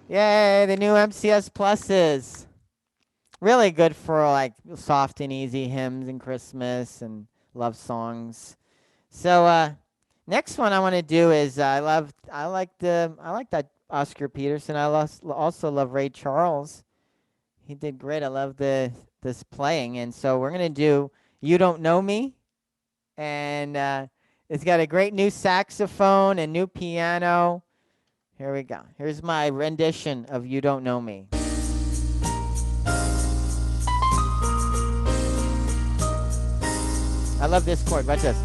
Yay, the new MCS Pluses. Really good for like soft and easy hymns and Christmas and love songs. So next one I want to do is I like that Oscar Peterson. I also love Ray Charles. He did great. I love this playing, and so we're gonna do "You Don't Know Me," and It's got a great new saxophone and new piano. Here we go. Here's my rendition of You Don't Know Me. I love this chord. Watch this.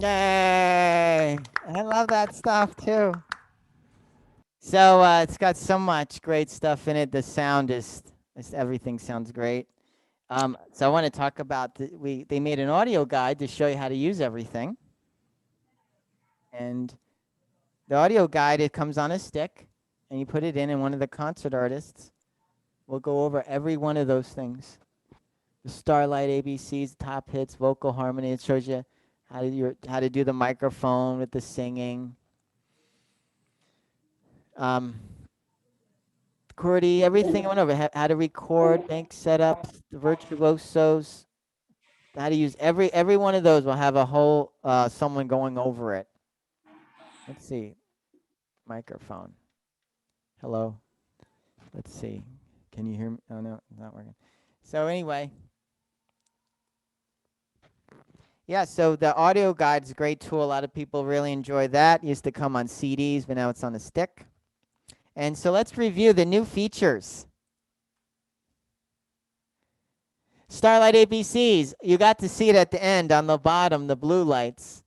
Yay! I love that stuff too. So it's got so much great stuff in it. The sound is everything sounds great. So I want to talk about they made an audio guide to show you how to use everything. And the audio guide, it comes on a stick, and you put it in, and one of the concert artists will go over every one of those things. The Starlight ABCs, top hits, vocal harmony. It shows you how to do the microphone with the singing. QWERTY, everything I went over. How to record, bank setups, the virtuosos. How to use every one of those will have a whole someone going over it. Let's see. Microphone. Hello. Let's see. Can you hear me? Oh no, it's not working. So anyway. Yeah, so the audio guide is a great tool. A lot of people really enjoy that. It used to come on CDs, but now it's on a stick. And so let's review the new features. Starlight ABCs. You got to see it at the end on the bottom, the blue lights.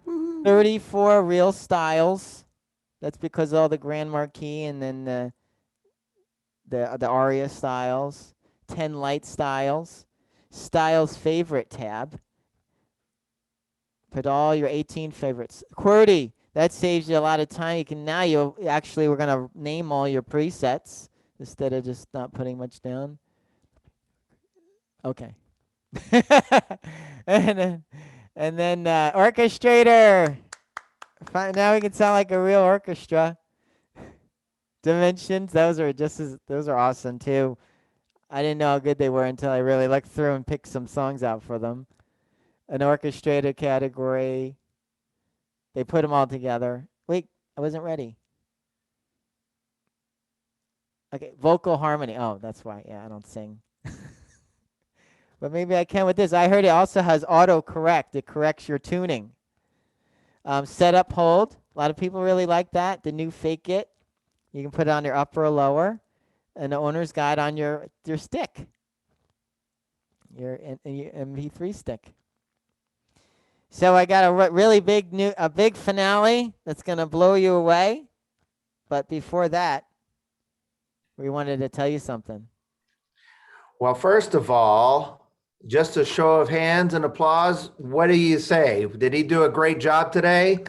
34 real styles. That's because of all the Grand Marquis and then the Aria styles. 10 light styles. Styles favorite tab. Put all your 18 favorites. QWERTY, that saves you a lot of time. You can now we're gonna name all your presets instead of just not putting much down. Okay. and then orchestrator. Now we can sound like a real orchestra. Dimensions, those are awesome too. I didn't know how good they were until I really looked through and picked some songs out for them. An orchestrator category. They put them all together. Wait, I wasn't ready. Okay, vocal harmony. Oh, that's why. Yeah, I don't sing. But maybe I can with this. I heard it also has auto correct. It corrects your tuning. Setup hold. A lot of people really like that. The new fake it. You can put it on your upper or lower. And the owner's guide on your stick. Your MP3 stick. So I got a really big finale that's going to blow you away. But before that, we wanted to tell you something. Well, first of all, just a show of hands and applause. What do you say? Did he do a great job today?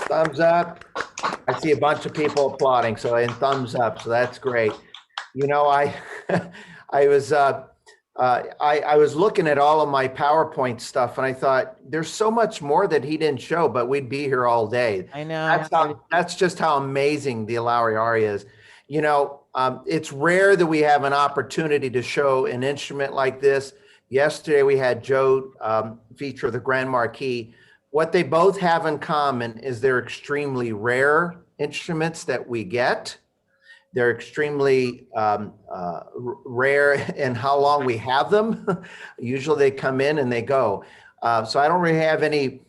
Thumbs up. I see a bunch of people applauding, so and thumbs up, so that's great. You know, I I was I was looking at all of my PowerPoint stuff and I thought there's so much more that he didn't show, but we'd be here all day. I know. That's just how amazing the Lowrey Aria is. You know, it's rare that we have an opportunity to show an instrument like this. Yesterday we had Joe feature the Grand Marquis. What they both have in common is they're extremely rare instruments that we get. They're extremely rare in how long we have them. Usually they come in and they go. So I don't really have any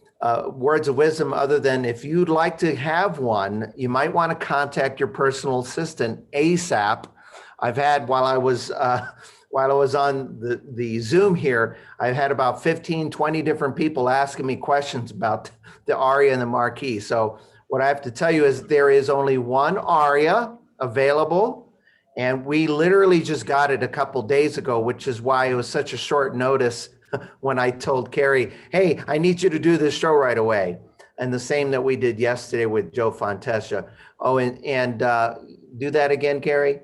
words of wisdom other than if you'd like to have one, you might want to contact your personal assistant ASAP. I've had, while I was on the Zoom here, I've had about 15, 20 different people asking me questions about the Aria and the Marquis. So what I have to tell you is there is only one Aria available, and we literally just got it a couple days ago, which is why it was such a short notice when I told Cary, hey, I need you to do this show right away. And the same that we did yesterday with Joe Fontesca. Oh, and do that again, Cary.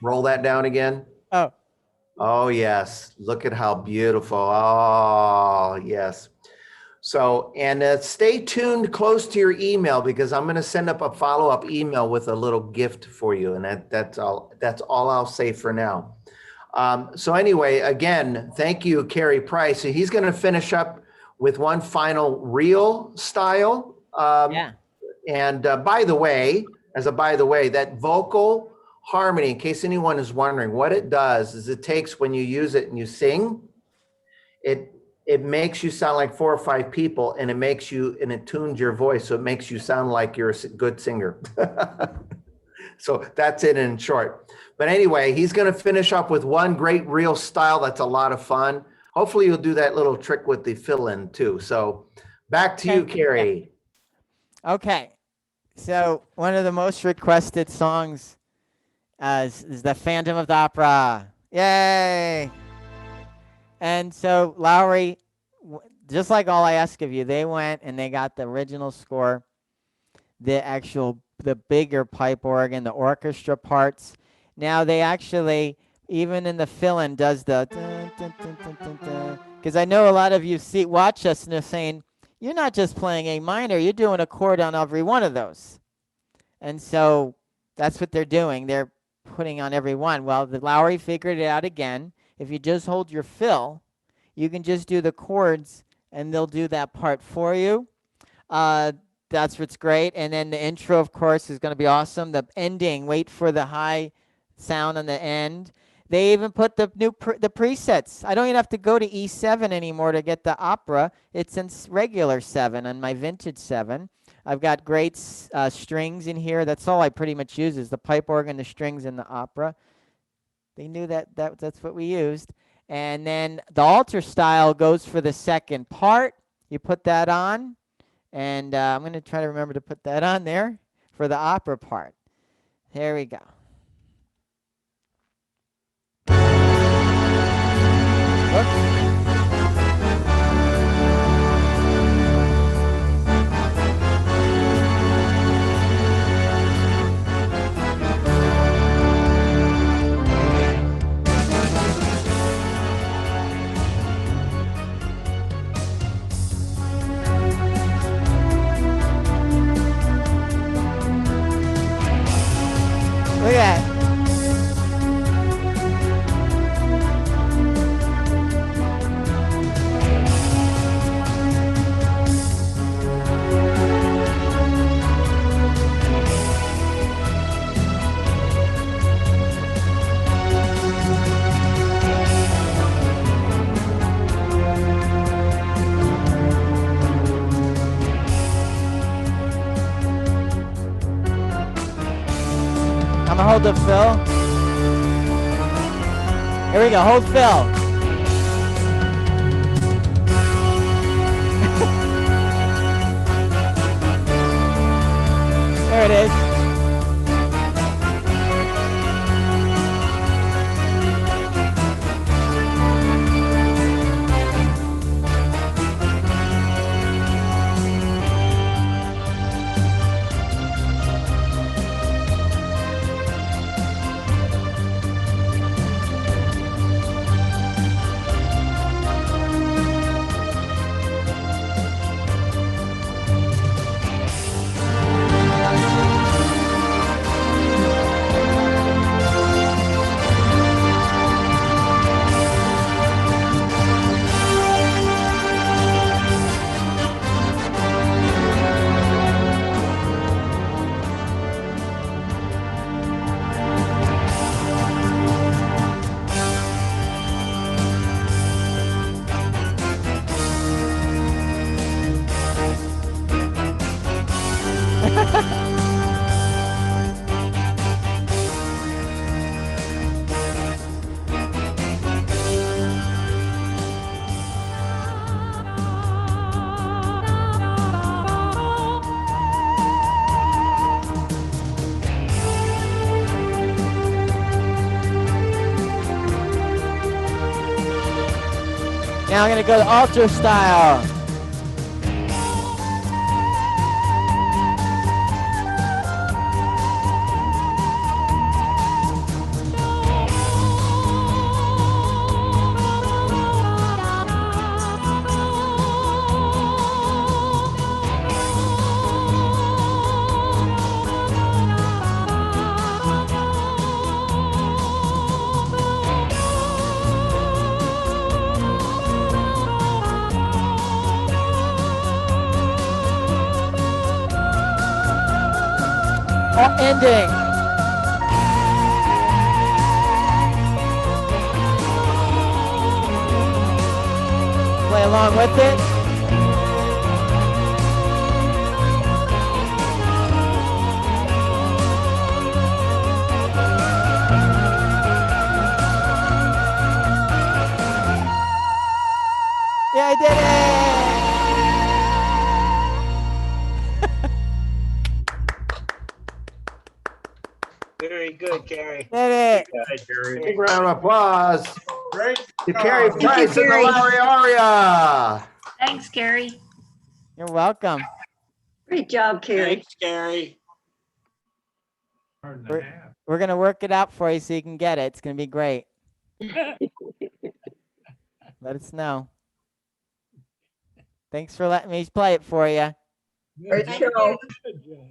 Roll that down again. Oh, yes. Look at how beautiful. Oh, yes. So, and stay tuned close to your email because I'm going to send up a follow-up email with a little gift for you. And that's all I'll say for now. So anyway, again, thank you, Cary Price. So he's going to finish up with one final reel style. Yeah. And by the way, that vocal harmony, in case anyone is wondering, what it does is it takes, when you use it and you sing, it makes you sound like 4 or 5 people, and it tunes your voice, so it makes you sound like you're a good singer. So that's it in short. But anyway, he's going to finish up with one great reel style that's a lot of fun. Hopefully you'll do that little trick with the fill-in too. So back to you, Cary. Okay. So one of the most requested songs is the Phantom of the Opera. Yay! And so Lowrey, just like All I Ask of You, they went and they got the original score, the bigger pipe organ, the orchestra parts. Now they actually, even in the fill-in, does the because I know a lot of you watch us and they're saying, you're not just playing A minor, you're doing a chord on every one of those. And so that's what they're doing. They're putting on every one. Well, the Lowrey figured it out again. If you just hold your fill, you can just do the chords and they'll do that part for you. That's what's great. And then the intro, of course, is going to be awesome. The ending, wait for the high sound on the end. They even put the the presets. I don't even have to go to E7 anymore to get the opera. It's in regular 7 on my vintage 7. I've got great strings in here. That's all I pretty much use is the pipe organ, the strings, and the opera. They knew that's what we used. And then the altar style goes for the second part. You put that on. And I'm going to try to remember to put that on there for the opera part. Here we go. Whoops. Look at that. I'm gonna hold the fill. Here we go, hold fill. There it is. now I'm gonna go to ultra style. Ending. Play along with it. Yeah, I did it. Very good, Cary. Did it. Big round of applause Great. to Cary job. Price and the Cary. Lowrey Aria. Thanks, Cary. You're welcome. Great job, Cary. Thanks, Gary. We're gonna work it out for you so you can get it. It's gonna be great. Let us know. Thanks for letting me play it for you. Great Thank show. you.